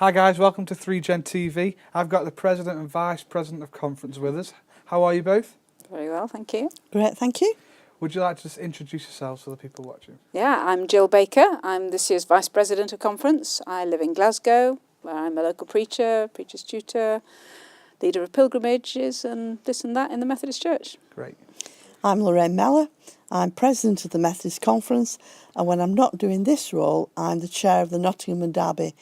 Hi guys, welcome to 3Gen TV. I've got the President and Vice President of Conference with us. How are you both? Very well, thank you. Great, thank you. Would you like to just introduce yourselves to the people watching? Yeah, I'm Jill Baker. I'm this year's Vice President of Conference. I live in Glasgow, where I'm a local preacher, preacher's tutor, leader of pilgrimages and this and that in the Methodist Church. Great. I'm Loraine and Mellor. I'm President of the Methodist Conference, and when I'm not doing this role, I'm the Chair of the Nottingham and Derby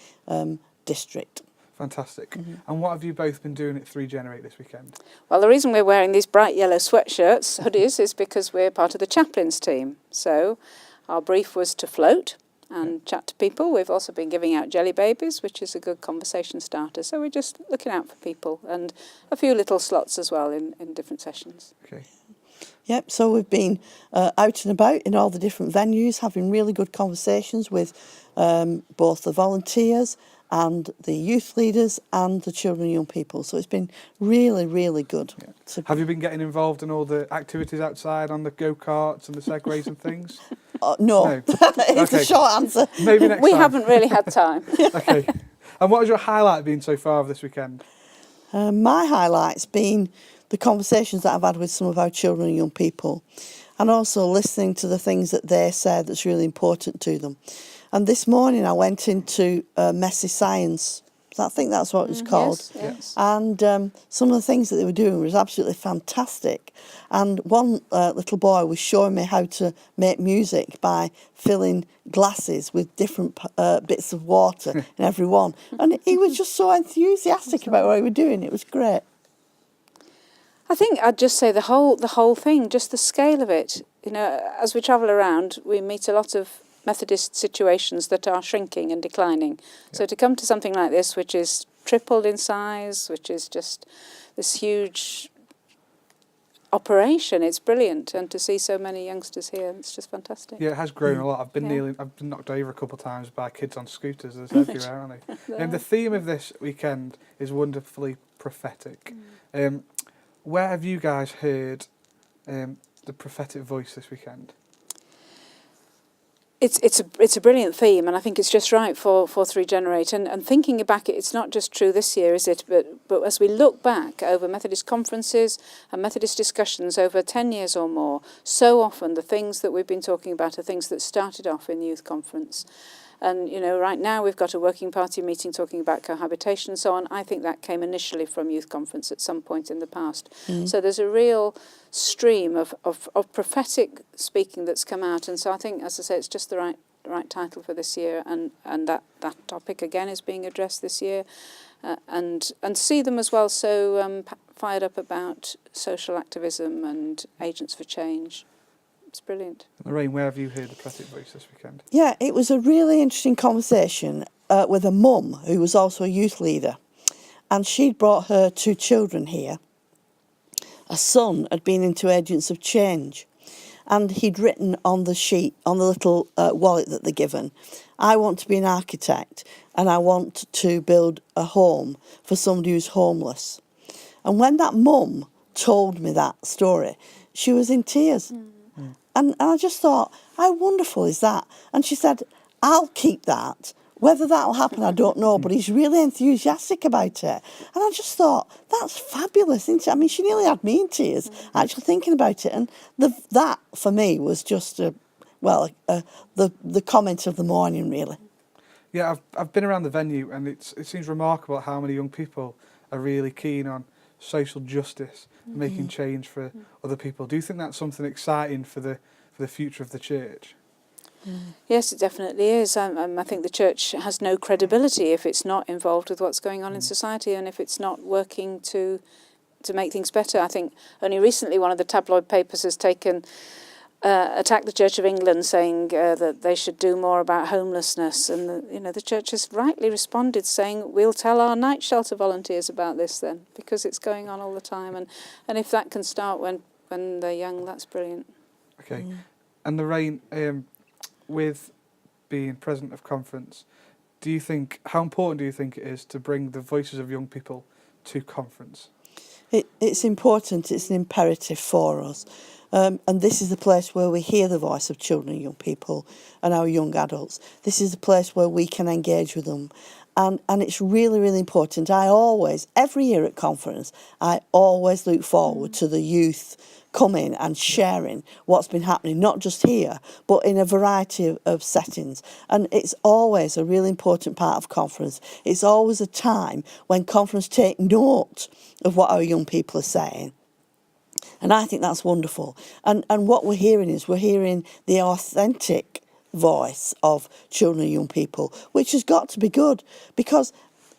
District. Fantastic. And what have you both been doing at 3Generate this weekend? Well, the reason we're wearing these bright yellow sweatshirts, hoodies, is because we're part of the chaplains team. So our brief was to float and chat to people. We've also been giving out jelly babies, which is a good conversation starter. So we're just looking out for people and a few little slots as well in different sessions. Okay. Yep, so we've been out and about in all the different venues, having really good conversations with both the volunteers and the youth leaders and the children and young people. So it's been really, really good. Yeah. Have you been getting involved in all the activities outside on the go-karts and the segways and things? No. It's a short answer. Maybe next We time. haven't really had time. Okay. And what has your highlight been so far of this weekend? My highlight's been the conversations that I've had with some of our children and young people, and also listening to the things that they said that's really important to them. And this morning I went into Messy Science. I think that's what it's called. Yes. And some of the things that they were doing was absolutely fantastic. And one little boy was showing me how to make music by filling glasses with different bits of water in every one. And he was just so enthusiastic about what he was doing. It was great. I think I'd just say the whole thing, just the scale of it. You know, as we travel around, we meet a lot of Methodist situations that are shrinking and declining. Yeah. So to come to something like this, which is tripled in size, which is just this huge operation, it's brilliant. And to see so many youngsters here, it's just fantastic. Yeah, it has grown a lot. I've been knocked over a couple of times by kids on scooters. There's everywhere, aren't they? And the theme of this weekend is wonderfully prophetic. Where have you guys heard the prophetic voice this weekend? It's a brilliant theme, and I think it's just right for 3Generate. And thinking back, it's not just true this year, is it? But as we look back over Methodist conferences and Methodist discussions over 10 years or more, so often the things that we've been talking about are things that started off in youth conference. And, you know, right now we've got a working party meeting talking about cohabitation and so on. I think that came initially from youth conference at some point in the past. So there's a real stream of prophetic speaking that's come out. And so I think, as I say, it's just the right title for this year. And that topic, again, is being addressed this year. And see them as well so fired up about social activism and agents for change. It's brilliant. Loraine, where have you heard the prophetic voice this weekend? Yeah, it was a really interesting conversation with a mum who was also a youth leader. And she'd brought her 2 children here. A son had been into Agents of Change. And he'd written on the sheet, on the little wallet that they're given, I want to be an architect and I want to build a home for somebody who's homeless. And when that mum told me that story, she was in tears. And I just thought, how wonderful is that? And she said, I'll keep that. Whether that'll happen, I don't know, but he's really enthusiastic about it. And I just thought, that's fabulous, isn't it? I mean, she nearly had me in tears, actually thinking about it. And that, for me, was just, the comment of the morning, really. Yeah, I've been around the venue, and it seems remarkable how many young people are really keen on social justice, making change for other people. Do you think that's something exciting for the future of the church? Yes, it definitely is. I think the church has no credibility if it's not involved with what's going on in society and if it's not working to make things better. I think only recently one of the tabloid papers has attacked the Church of England, saying that they should do more about homelessness, and the church has rightly responded, saying we'll tell our night shelter volunteers about this then, because it's going on all the time, and if that can start when they're young, that's brilliant. Okay, and Loraine, with being president of conference, how important do you think it is to bring the voices of young people to conference? It's important. It's an imperative for us. And this is the place where we hear the voice of children and young people and our young adults. This is the place where we can engage with them. And it's really, really important. I always, every year at conference, I always look forward to the youth coming and sharing what's been happening, not just here, but in a variety of settings. And it's always a really important part of conference. It's always a time when conference take note of what our young people are saying. And I think that's wonderful. And what we're hearing is we're hearing the authentic voice of children and young people, which has got to be good, because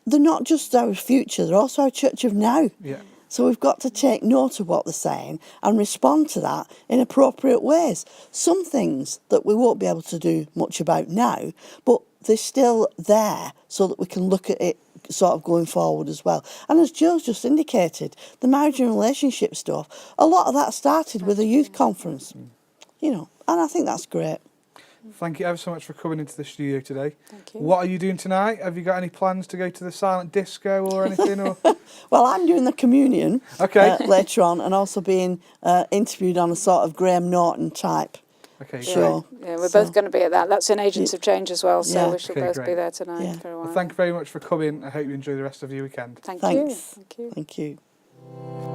they're not just our future, they're also our church of now. Yeah. So we've got to take note of what they're saying and respond to that in appropriate ways. Some things that we won't be able to do much about now, but they're still there so that we can look at it sort of going forward as well. And as Jill's just indicated, the marriage and relationship stuff, a lot of that started with a youth conference, you know, and I think that's great. Thank you ever so much for coming into the studio today. Thank you. What are you doing tonight? Have you got any plans to go to the silent disco or anything? Or Well, I'm doing the communion Okay. later on, and also being interviewed on a sort of Graham Norton type okay, show. Yeah, we're So- both going to be at that. That's in Agents of Change as well, so Yeah. we shall Okay, both great. be there tonight Yeah. for a while. Well, thank you very much for coming. I hope you enjoy the rest of your weekend. Thank Thanks. you. Thank you. Thank you.